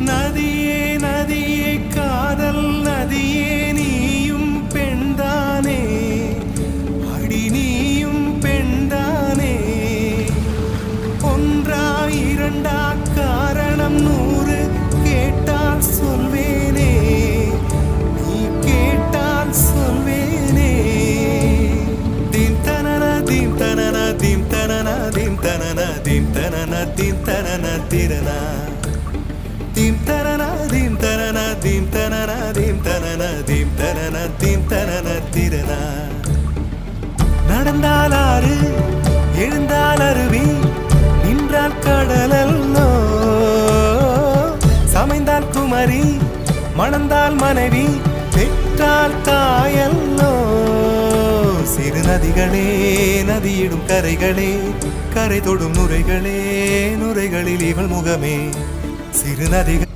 நதியே நதியே காதல் நதியே நீயும் பெண்தானே அடி நீயும் பெண்தானே ஒன்றா இரண்டா காரணம் 100 கேட்டால் சொல்வேனே நீ கேட்டால் சொல்வேனே தீம் தனன தீம் தனன தீம் தனன தீம் தனன தீம் தனன தீம் தனன திரனா தீம் தனன தீம் தனன தீம் தனன தீம் தனன தீம் தனன தீம் தனன திரனா நடந்தால் ஆறு எழுந்தால் அருவி நின்றால் கடலல்லோ சமைந்தால் குமரி மணந்தால் மனைவி பெற்றால் தாயல்லோ சிறு நதிகளே நதியிடும் கரைகளே கரை தொடும் நுரைகளே நுரைகளில் இவள் முகமே சிறு நதிகள்